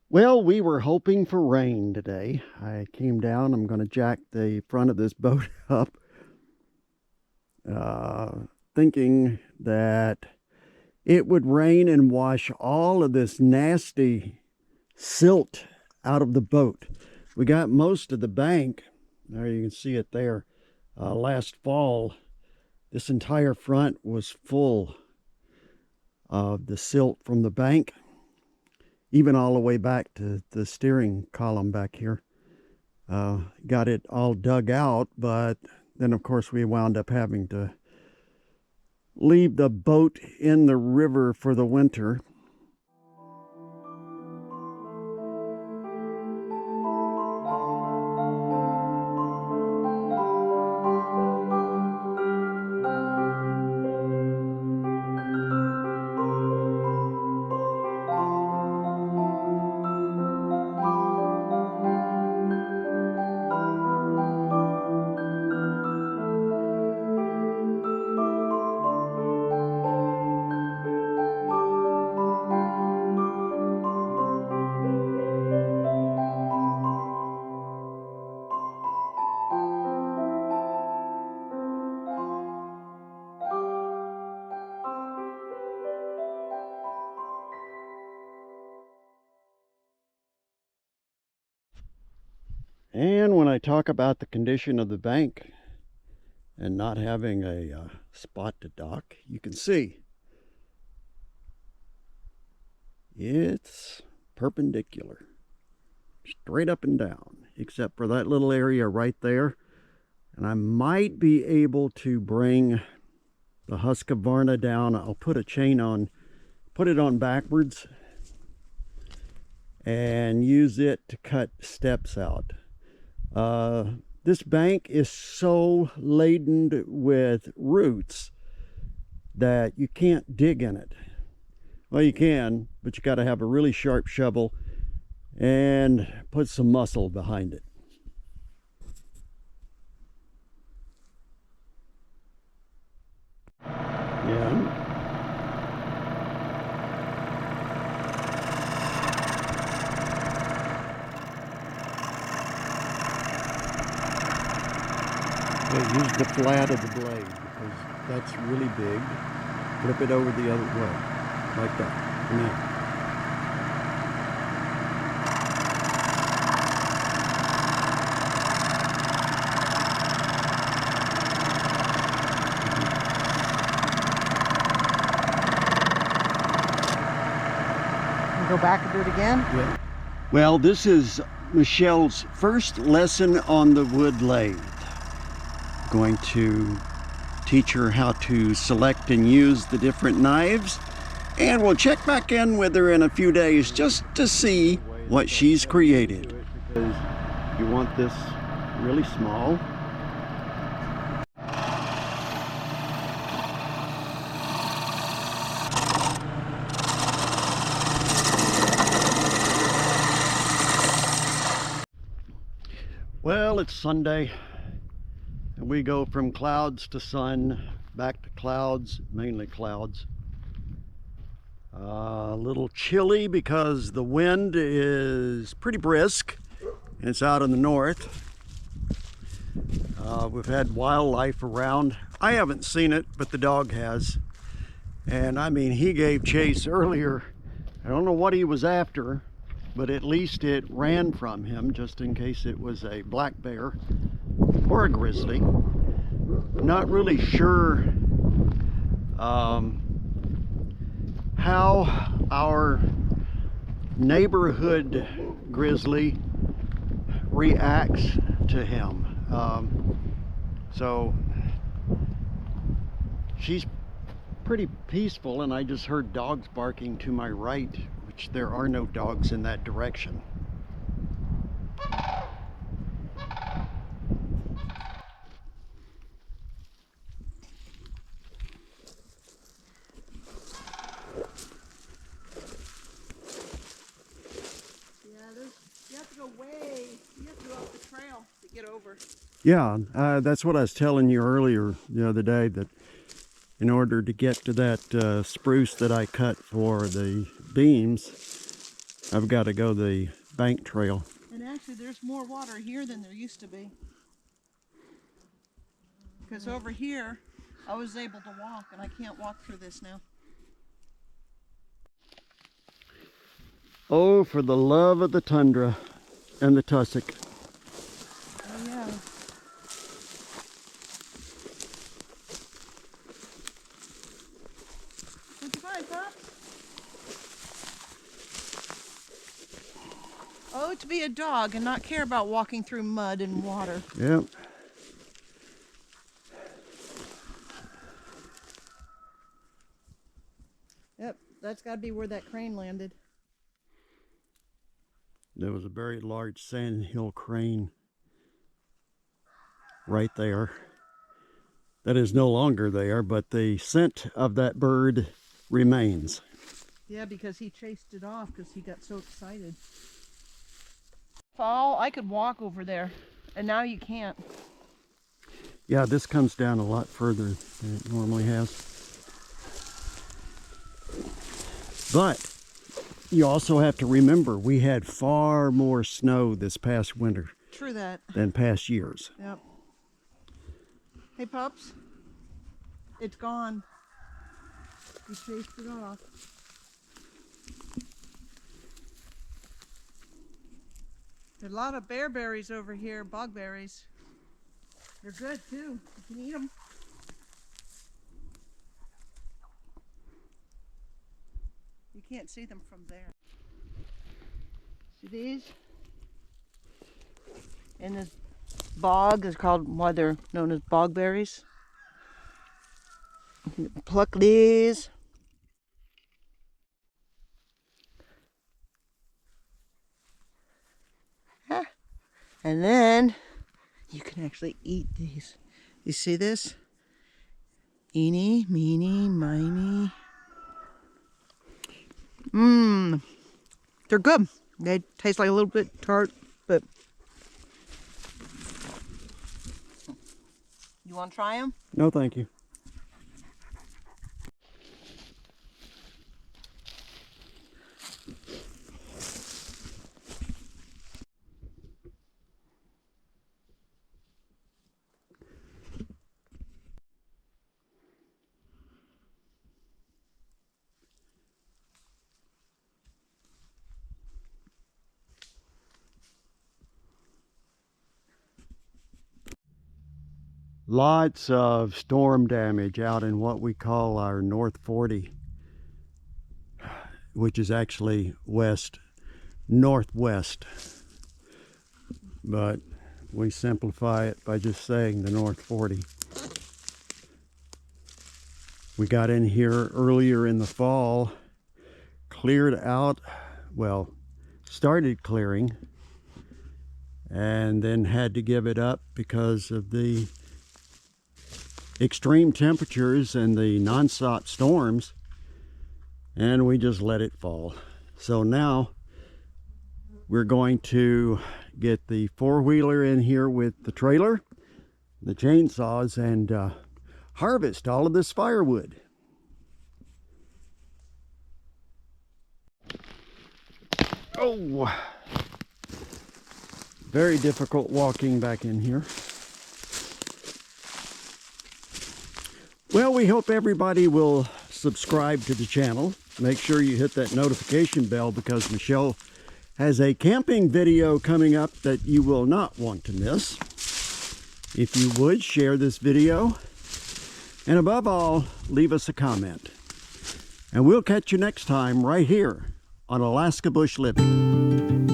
Well, we were hoping for rain today. I came down. I'm going to jack the front of this boat up, thinking that it would rain and wash all of this nasty silt out of the boat. We got most of the bank. There you can see it there. Last fall, this entire front was full of the silt from the bank, even all the way back to the steering column back here. Got it all dug out, but then of course we wound up having to leave the boat in the river for the winter. And when I talk about the condition of the bank and not having a spot to dock, you can see it's perpendicular, straight up and down, except for that little area right there. And I might be able to bring the Husqvarna down. I'll put a chain on, put it on backwards, and use it to cut steps out. This bank is so laden with roots that you can't dig in it. Well, you can, but you got to have a really sharp shovel and put some muscle behind it. Yeah. Use the flat of the blade because that's really big. Flip it over the other way, like that. Now. Go back and do it again? Yeah. Well, this is Michelle's first lesson on the wood lathe. Going to teach her how to select and use the different knives, and we'll check back in with her in a few days just to see what she's created. Because you want this really small. Well, it's Sunday. And we go from clouds to sun, back to clouds, mainly clouds. A little chilly because the wind is pretty brisk and it's out in the north. We've had wildlife around. I haven't seen it, but the dog has. And I mean, he gave chase earlier. I don't know what he was after, but at least it ran from him just in case it was a black bear or a grizzly. Not really sure how our neighborhood grizzly reacts to him. So she's pretty peaceful, and I just heard dogs barking to my right, which there are no dogs in that direction. Yeah, that's what I was telling you earlier the other day, that in order to get to that spruce that I cut for the beams, I've got to go the bank trail. And actually, there's more water here than there used to be. Because over here, I was able to walk, and I can't walk through this now. Oh, for the love of the tundra and the tussock. Oh, yeah. What'd you find, Pop? Oh, to be a dog and not care about walking through mud and water. Yep. Yep, that's got to be where that crane landed. There was a very large sandhill crane right there. That is no longer there, but the scent of that bird remains. Yeah, because he chased it off because he got so excited. Fall, I could walk over there, and now you can't. Yeah, this comes down a lot further than it normally has. But you also have to remember, we had far more snow this past winter. True that. Than past years. Yep. Hey, pups. It's gone. You chased it off. There's a lot of bearberries over here, bogberries. They're good too. You can eat them. You can't see them from there. See these? And this bog is called, why they're known as bogberries. Pluck these. Huh. And then you can actually eat these. You see this? Eeny, meeny, miny. Mmm. They're good. They taste like a little bit tart, but. You want to try them? No, thank you. Lots of storm damage out in what we call our North 40, which is actually west northwest, but we simplify it by just saying the North 40. We got in here earlier in the fall, cleared out, well, started clearing, and then had to give it up because of the extreme temperatures and the non-stop storms, and we just let it fall. So now we're going to get the four-wheeler in here with the trailer, the chainsaws, and harvest all of this firewood. Oh, very difficult walking back in here. Well, we hope everybody will subscribe to the channel. Make sure you hit that notification bell because Michelle has a camping video coming up that you will not want to miss. If you would, share this video. And above all, leave us a comment. And we'll catch you next time right here on Alaska Bush Living.